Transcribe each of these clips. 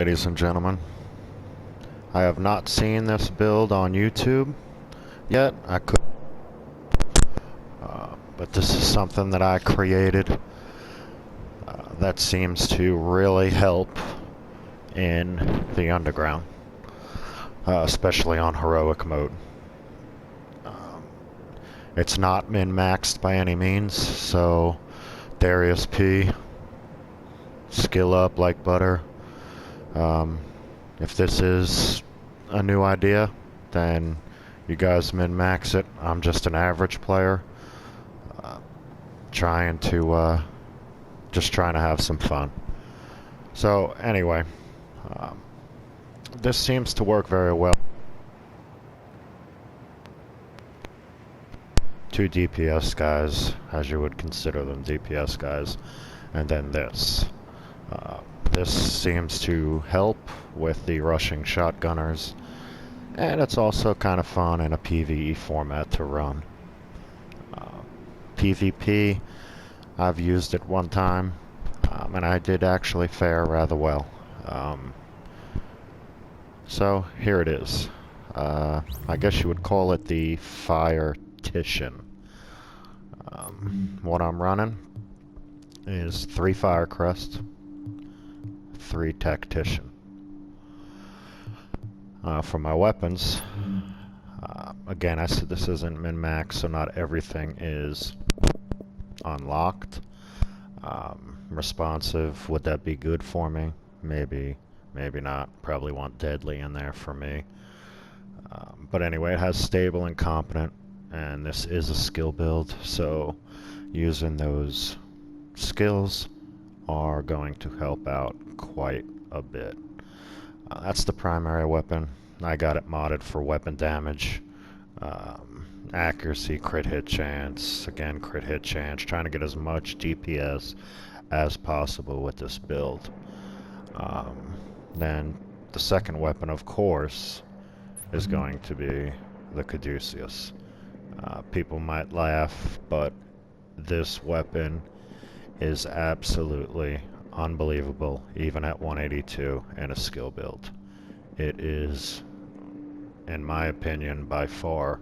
Ladies and gentlemen, I have not seen this build on YouTube yet. I could, but this is something that I created that seems to really help in the underground, especially on heroic mode. It's not min-maxed by any means, so Darius P, skill up like butter. If this is a new idea, then you guys min-max it. I'm just an average player, trying to have some fun. So anyway, this seems to work very well. 2 DPS guys, as you would consider them DPS guys, and then this. This seems to help with the rushing shotgunners, and it's also kind of fun in a PvE format to run. PvP, I've used it one time, and I did actually fare rather well. So here it is. I guess you would call it the Fire-Titian. What I'm running is 3 Firecrest, 3 Tactician. For my weapons, again, I said this isn't min-max, so not everything is unlocked. Responsive, would that be good for me? Maybe, maybe not. Probably want deadly in there for me. But anyway, it has stable and competent, and this is a skill build, so using those skills are going to help out quite a bit. That's the primary weapon. I got it modded for weapon damage, accuracy, crit hit chance, again crit hit chance, trying to get as much DPS as possible with this build. Then the second weapon, of course, is going to be the Caduceus. People might laugh, but this weapon is absolutely unbelievable, even at 182 in a skill build. It is, in my opinion, by far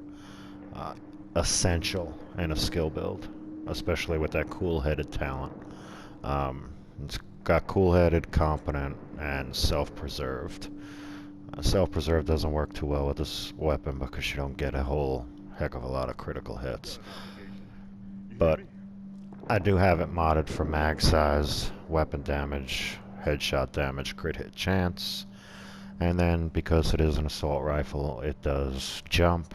essential in a skill build, especially with that cool-headed talent. It's got cool-headed, competent, and self-preserved. Self-preserved doesn't work too well with this weapon because you don't get a whole heck of a lot of critical hits. But I do have it modded for mag size, weapon damage, headshot damage, crit hit chance, and then because it is an assault rifle, it does jump.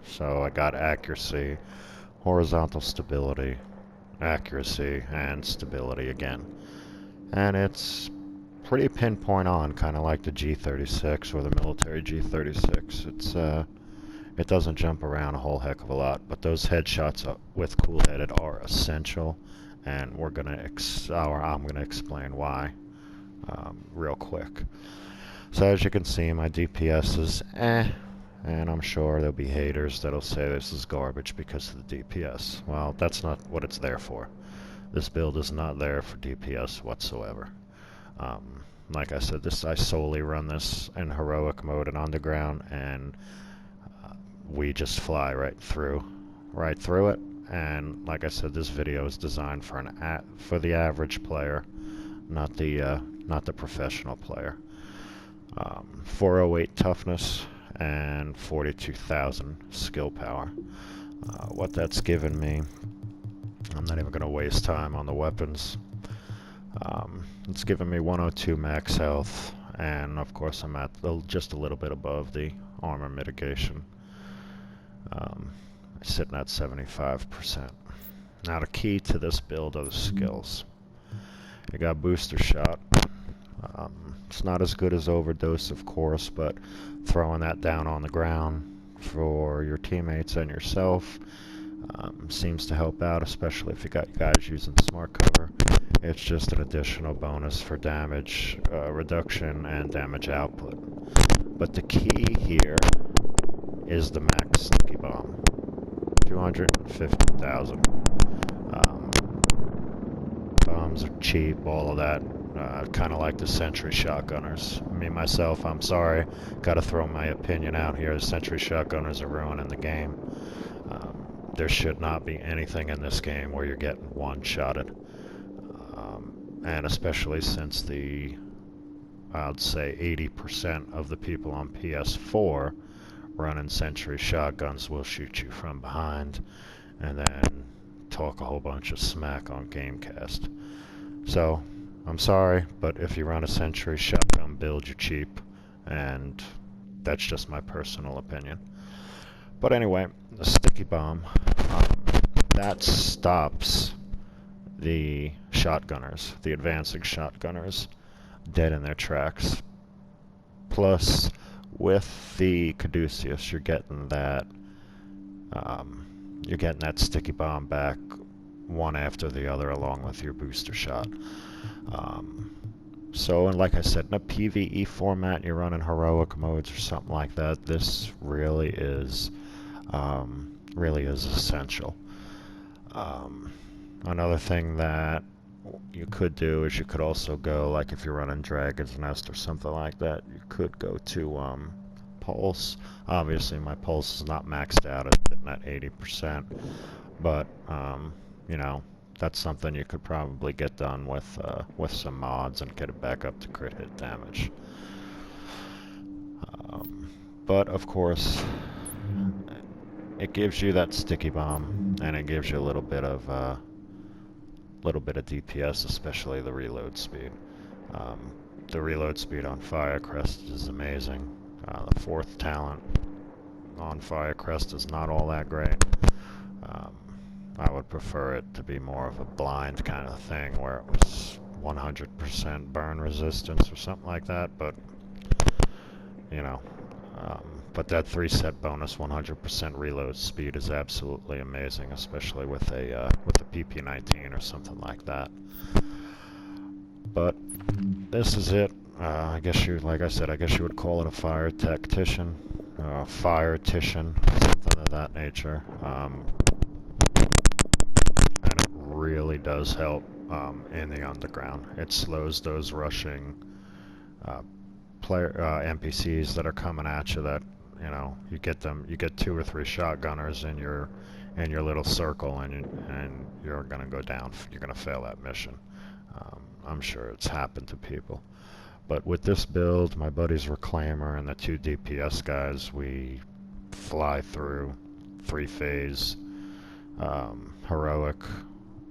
So I got accuracy, horizontal stability, accuracy, and stability again. And it's pretty pinpoint on, kind of like the G36 or the military G36. It doesn't jump around a whole heck of a lot, but those headshots with cool-headed are essential, and I'm gonna explain why real quick. So as you can see, my DPS is and I'm sure there'll be haters that'll say this is garbage because of the DPS. Well, that's not what it's there for. This build is not there for DPS whatsoever. Like I said, I solely run this in heroic mode and underground, and we just fly right through it. And like I said, this video is designed for the average player, not the professional player. 408 toughness and 42,000 skill power. What that's given me, I'm not even going to waste time on the weapons. It's given me 102 max health, and of course I'm at just a little bit above the armor mitigation. Sitting at 75%. Now the key to this build are the skills. You got booster shot. It's not as good as overdose, of course, but throwing that down on the ground for your teammates and yourself seems to help out, especially if you got guys using smart cover. It's just an additional bonus for damage reduction and damage output. But the key here is the max sticky bomb. 250,000. bombs are cheap, all of that. Kind of like the sentry shotgunners. Me, myself, I'm sorry, gotta throw my opinion out here. Sentry shotgunners are ruining the game. There should not be anything in this game where you're getting one-shotted. And especially since I'd say 80% of the people on PS4 running sentry shotguns will shoot you from behind and then talk a whole bunch of smack on Gamecast. So, I'm sorry, but if you run a sentry shotgun build, you're cheap, and that's just my personal opinion. But anyway, the sticky bomb, that stops the shotgunners, the advancing shotgunners, dead in their tracks. Plus, with the Caduceus, you're getting that sticky bomb back one after the other, along with your booster shot. So, and like I said, in a PvE format, you're running heroic modes or something like that, this really is essential. Another thing that you could do is you could also go, like if you're running Dragon's Nest or something like that, you could go to Pulse. Obviously my Pulse is not maxed out, it's sitting at 80%, but you know, that's something you could probably get done with some mods and get it back up to crit hit damage. But of course, it gives you that sticky bomb, and it gives you a little bit of DPS, especially the reload speed. The reload speed on Firecrest is amazing. The fourth talent on Firecrest is not all that great. I would prefer it to be more of a blind kind of thing, where it was 100% burn resistance or something like that, but, you know, but that 3-set bonus 100% reload speed is absolutely amazing, especially with a PP19 or something like that. But this is it. I guess like I said, I guess you would call it a Fire-Titian, Fire-Titian, something of that nature. And it really does help in the underground. It slows those rushing NPCs that are coming at you. That, you know, you get 2 or 3 shotgunners in your little circle, and you're gonna go down. You're gonna fail that mission. I'm sure it's happened to people. But with this build, my buddies Reclaimer and the 2 DPS guys, we fly through 3-phase heroic,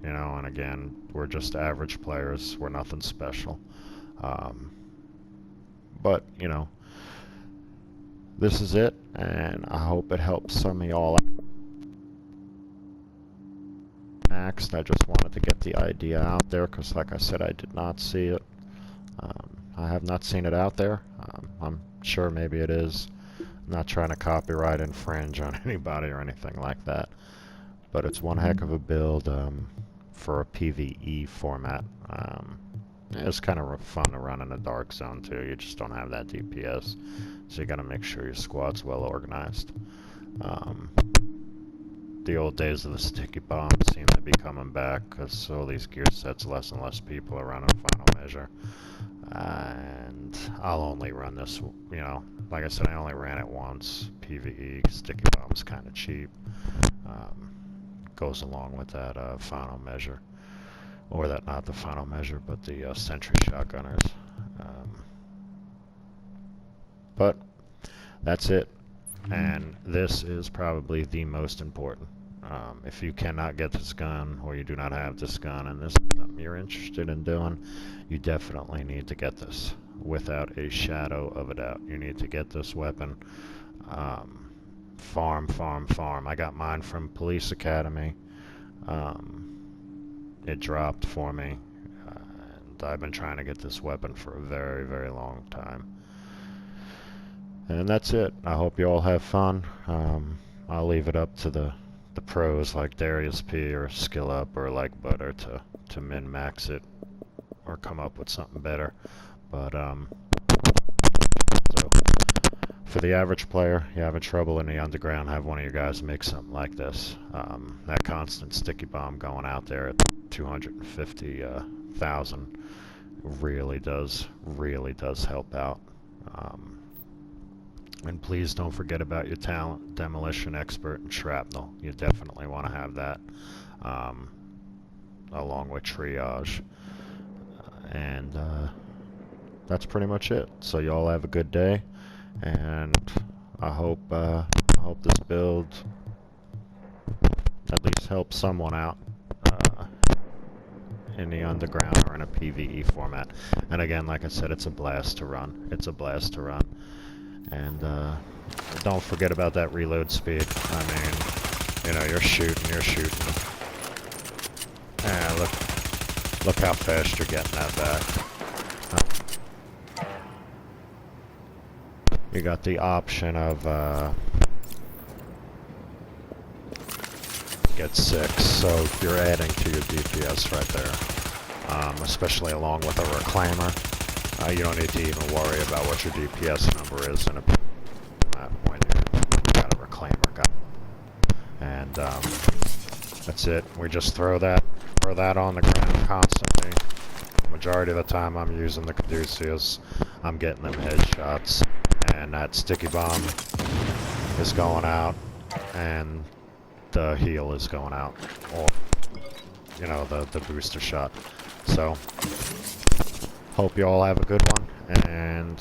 you know, and again, we're just average players. We're nothing special. But, you know, this is it, and I hope it helps some of y'all out. Next, I just wanted to get the idea out there, because like I said, I did not see it. I have not seen it out there. I'm sure maybe it is. I'm not trying to copyright infringe on anybody or anything like that. But it's one heck of a build for a PvE format. It's kind of fun to run in a dark zone too. You just don't have that DPS, so you got to make sure your squad's well organized. The old days of the sticky bomb seem to be coming back, because all these gear sets, less and less people are running Final Measure. And I'll only run this, you know, like I said, I only ran it once. PvE, sticky bomb's kind of cheap. Goes along with that Final Measure. Or that, not the Final Measure, but the sentry shotgunners. But that's it. And this is probably the most important. If you cannot get this gun, or you do not have this gun, and this is something you're interested in doing, you definitely need to get this, without a shadow of a doubt. You need to get this weapon. Farm. I got mine from Police Academy. It dropped for me, and I've been trying to get this weapon for a very, very long time. And that's it. I hope you all have fun. I'll leave it up to the pros like Darius P or Skill Up or like Butter to min-max it or come up with something better. But so for the average player, you having trouble in the underground, have one of your guys make something like this. That constant sticky bomb going out there at 250 1,000 really does help out. And please don't forget about your talent, demolition expert and shrapnel. You definitely want to have that, along with triage. And that's pretty much it. So you all have a good day, and I hope this build at least helps someone out in the underground or in a PvE format. And again, like I said, it's a blast to run. It's a blast to run. And don't forget about that reload speed. I mean, you know, you're shooting. And look how fast you're getting that back. You got the option of get 6, so you're adding to your DPS right there. Especially along with a reclaimer. You don't need to even worry about what your DPS number is in a when you got a reclaimer guy. And that's it. We just throw that on the ground constantly. Majority of the time I'm using the Caduceus. I'm getting them headshots. And that sticky bomb is going out, and the heal is going out, or you know, the booster shot. So hope you all have a good one, and